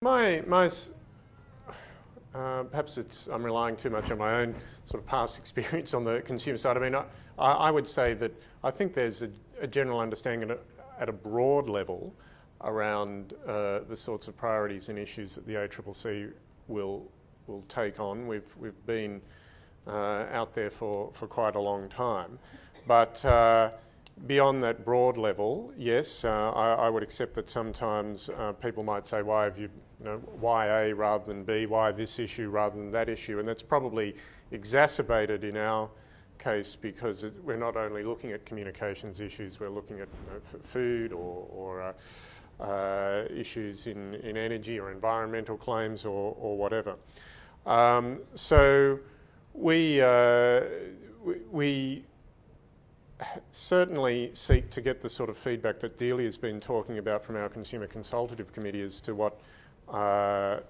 Perhaps I'm relying too much on my own sort of past experience on the consumer side. I mean, I would say that I think there's a general understanding at a broad level around the sorts of priorities and issues that the ACCC will take on. We've been out there for quite a long time, but beyond that broad level, yes, I would accept that sometimes people might say, why have you why A rather than B, why this issue rather than that issue, and that's probably exacerbated in our case because we're not only looking at communications issues, we're looking at food or issues in energy or environmental claims or whatever. So we certainly seek to get the sort of feedback that Delia's been talking about from our Consumer Consultative Committee as to what are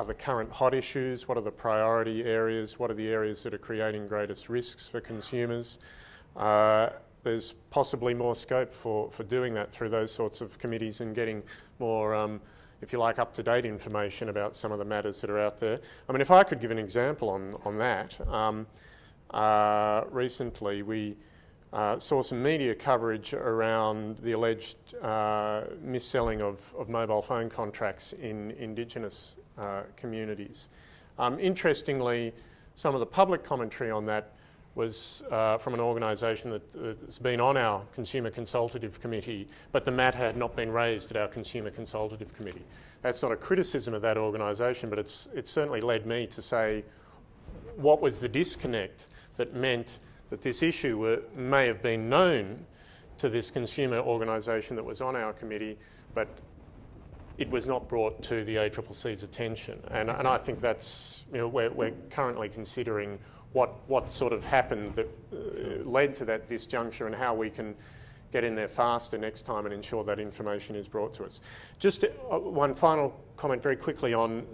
the current hot issues, what are the priority areas, what are the areas that are creating greatest risks for consumers. There's possibly more scope for doing that through those sorts of committees and getting more, if you like, up-to-date information about some of the matters that are out there. I mean, if I could give an example on that, recently we saw some media coverage around the alleged mis-selling of mobile phone contracts in Indigenous communities. Interestingly, some of the public commentary on that was from an organisation that's been on our Consumer Consultative Committee, but the matter had not been raised at our Consumer Consultative Committee. That's not a criticism of that organisation, but it's certainly led me to say, what was the disconnect that meant that this issue may have been known to this consumer organisation that was on our committee, but it was not brought to the ACCC's attention. And I think that's, we're currently considering what sort of happened that led to that disjuncture and how we can get in there faster next time and ensure that information is brought to us. Just one final comment very quickly on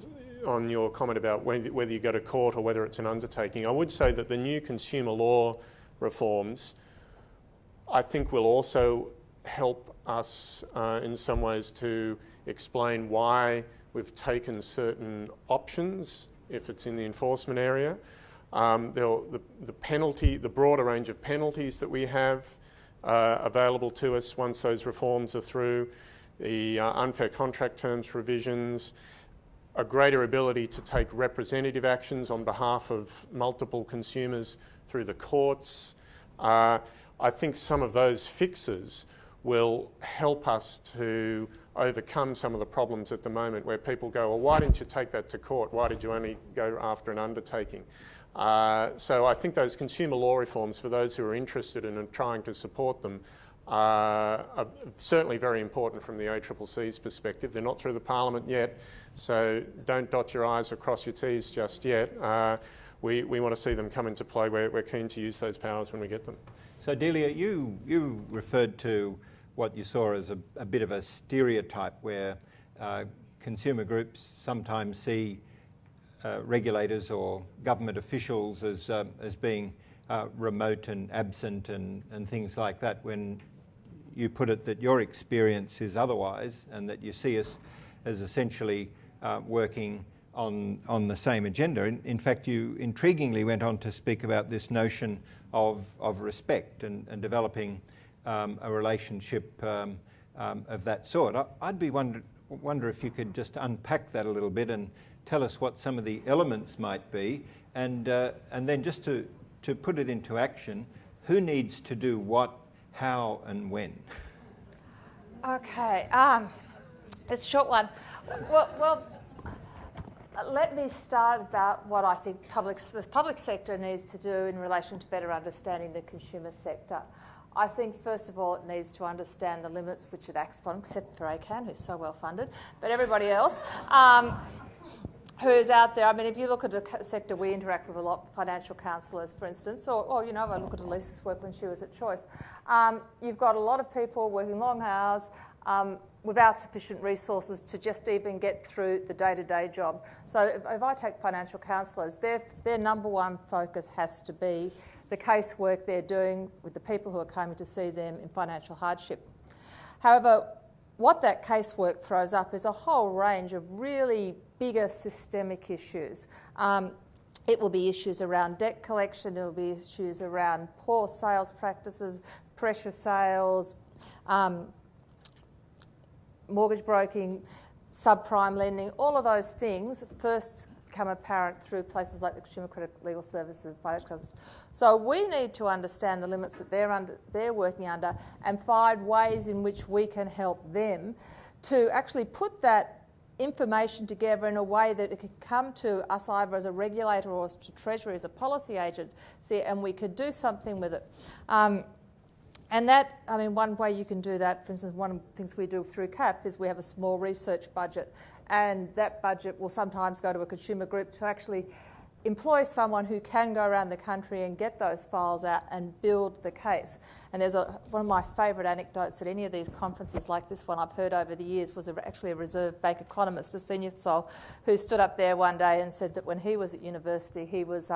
your comment about whether you go to court or whether it's an undertaking. I would say that the new consumer law reforms, I think, will also help us in some ways to explain why we've taken certain options if it's in the enforcement area. The broader range of penalties that we have available to us once those reforms are through, the unfair contract terms provisions, a greater ability to take representative actions on behalf of multiple consumers through the courts. I think some of those fixes will help us to overcome some of the problems at the moment where people go, well, why didn't you take that to court? Why did you only go after an undertaking? So I think those consumer law reforms, for those who are interested in and trying to support them, are certainly very important from the ACCC's perspective. They're not through the Parliament yet, so don't dot your I's or cross your T's just yet. We want to see them come into play. We're keen to use those powers when we get them. So Delia, you referred to what you saw as a bit of a stereotype where consumer groups sometimes see regulators or government officials as being remote and absent and things like that, when you put it that your experience is otherwise and that you see us as essentially working on the same agenda. In fact, you intriguingly went on to speak about this notion of respect and developing a relationship of that sort. I'd wonder if you could just unpack that a little bit and tell us what some of the elements might be, and then just to put it into action, who needs to do what, how and when? Okay, it's a short one. Well, let me start about what I think the public sector needs to do in relation to better understanding the consumer sector. I think, first of all, it needs to understand the limits which it acts upon, except for ACCAN, who's so well funded, but everybody else who's out there. I mean, if you look at the sector we interact with a lot, financial counsellors, for instance, or I look at Elisa's work when she was at Choice. You've got a lot of people working long hours without sufficient resources to just even get through the day-to-day job. So if I take financial counsellors, their number one focus has to be the casework they're doing with the people who are coming to see them in financial hardship. However, what that casework throws up is a whole range of really bigger systemic issues. It will be issues around debt collection, it will be issues around poor sales practices, pressure sales, mortgage broking, subprime lending, all of those things first become apparent through places like the Consumer Credit Legal Services. So we need to understand the limits that they're working under and find ways in which we can help them to actually put that information together in a way that it could come to us either as a regulator or to Treasury as a policy agency, and we could do something with it. And that, I mean, one way you can do that, for instance, one of the things we do through CAP is we have a small research budget, and that budget will sometimes go to a consumer group to actually employ someone who can go around the country and get those files out and build the case. And there's one of my favourite anecdotes at any of these conferences like this one I've heard over the years was actually a Reserve Bank economist, a senior soul, who stood up there one day and said that when he was at university he was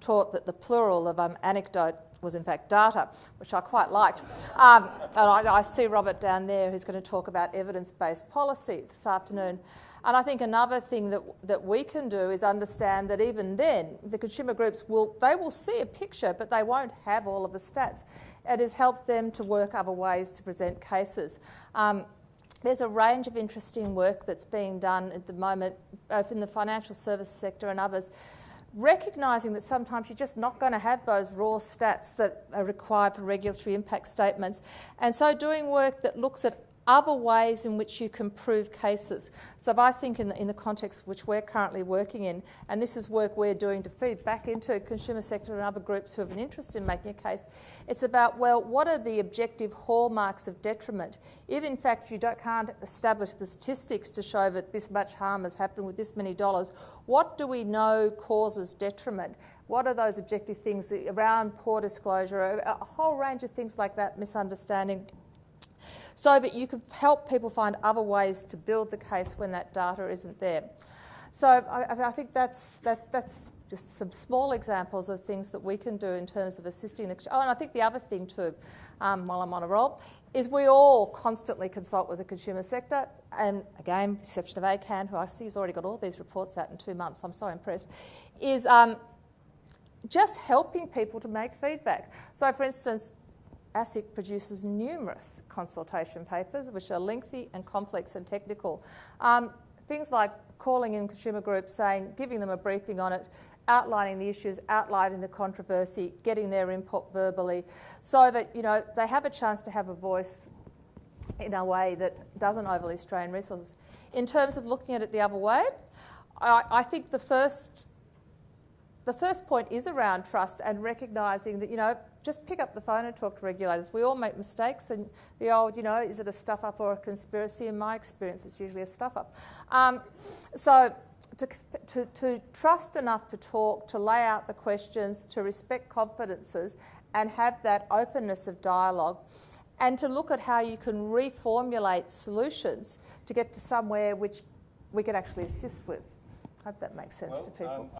taught that the plural of anecdote was in fact data, which I quite liked. And I see Robert down there who's going to talk about evidence-based policy this afternoon. And I think another thing that we can do is understand that even then, the consumer groups will see a picture, but they won't have all of the stats. It has helped them to work other ways to present cases. There's a range of interesting work that's being done at the moment, both in the financial service sector and others, recognising that sometimes you're just not going to have those raw stats that are required for regulatory impact statements. And so doing work that looks at other ways in which you can prove cases. So if I think in the context which we're currently working in, and this is work we're doing to feed back into consumer sector and other groups who have an interest in making a case, it's about, well, what are the objective hallmarks of detriment? If in fact you can't establish the statistics to show that this much harm has happened with this many dollars, what do we know causes detriment? What are those objective things around poor disclosure, a whole range of things like that, misunderstanding, so that you can help people find other ways to build the case when that data isn't there. So I think that's just some small examples of things that we can do in terms of assisting the... Oh, and I think the other thing too, while I'm on a roll, is we all constantly consult with the consumer sector, and again, exception of ACCAN, who I see has already got all these reports out in 2 months, I'm so impressed, is just helping people to make feedback. So for instance, ASIC produces numerous consultation papers which are lengthy and complex and technical. Things like calling in consumer groups, giving them a briefing on it, outlining the issues, outlining the controversy, getting their input verbally, so that they have a chance to have a voice in a way that doesn't overly strain resources. In terms of looking at it the other way, I think the first point is around trust and recognising that, just pick up the phone and talk to regulators. We all make mistakes, and the old, is it a stuff-up or a conspiracy? In my experience, it's usually a stuff-up. So to trust enough to talk, to lay out the questions, to respect confidences and have that openness of dialogue, and to look at how you can reformulate solutions to get to somewhere which we can actually assist with. I hope that makes sense to people.